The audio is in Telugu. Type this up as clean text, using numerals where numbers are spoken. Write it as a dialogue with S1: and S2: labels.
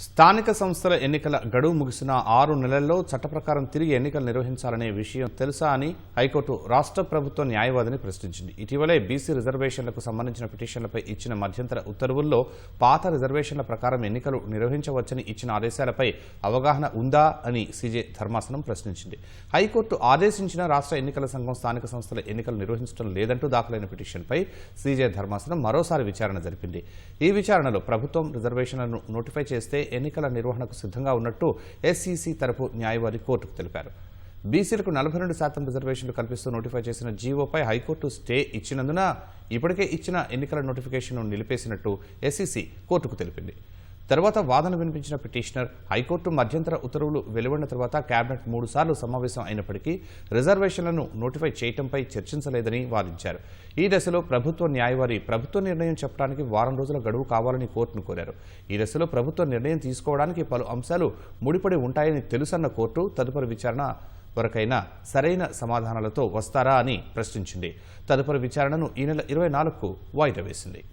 S1: స్థానిక సంస్థల ఎన్నికల గడువు ముగిసిన 6 నెలల్లో చట్ట ప్రకారం తిరిగి ఎన్నికలు నిర్వహించాలనే విషయం తెలుసా అని హైకోర్టు రాష్ట్ర ప్రభుత్వ న్యాయవాదిని ప్రశ్నించింది. ఇటీవలే బీసీ రిజర్వేషన్లకు సంబంధించిన పిటిషన్లపై ఇచ్చిన మధ్యంతర ఉత్తర్వుల్లో పాత రిజర్వేషన్ల ప్రకారం ఎన్నికలు నిర్వహించవచ్చని ఇచ్చిన ఆదేశాలపై అవగాహన ఉందా అని సీజే ధర్మాసనం ప్రశ్నించింది. హైకోర్టు ఆదేశించిన రాష్ట్ర ఎన్నికల సంఘం స్థానిక సంస్థల ఎన్నికలు నిర్వహించడం లేదంటూ దాఖలైన పిటిషన్పై సీజే ధర్మాసనం మరోసారి విచారణ జరిపింది. ఈ విచారణలో ప్రభుత్వం రిజర్వేషన్లను నోటిఫై చేస్తే ఎన్నికల నిర్వహణకు సిద్ధంగా ఉన్నట్టు ఎస్ఈసీ తరపు న్యాయవాది కోర్టుకు తెలిపారు. బీసీలకు 42% రిజర్వేషన్లు కల్పిస్తూ నోటిఫై చేసిన జీవోపై హైకోర్టు స్టే ఇచ్చినందున ఇప్పటికే ఇచ్చిన ఎన్నికల నోటిఫికేషన్ను నిలిపేసినట్టు ఎస్ఈసీ కోర్టుకు తెలిపింది. తర్వాత వాదన వినిపించిన పిటిషనర్ హైకోర్టు మధ్యంతర ఉత్తర్వులు వెలువడిన తర్వాత కేబినెట్ 3 సార్లు సమావేశం అయినప్పటికీ రిజర్వేషన్లను నోటిఫై చేయడంపై చర్చించలేదని వాదించారు. ఈ దశలో ప్రభుత్వ న్యాయవాది ప్రభుత్వ నిర్ణయం చెప్పడానికి వారం రోజుల గడువు కావాలని కోర్టును కోరారు. ఈ దశలో ప్రభుత్వ నిర్ణయం తీసుకోవడానికి పలు అంశాలు ముడిపడి ఉంటాయని తెలుసన్న కోర్టు తదుపరి విచారణ వరకైనా సరైన సమాధానాలతో వస్తారా అని ప్రశ్నించింది. తదుపరి విచారణను ఈ నెల 24కు వాయిదా వేసింది.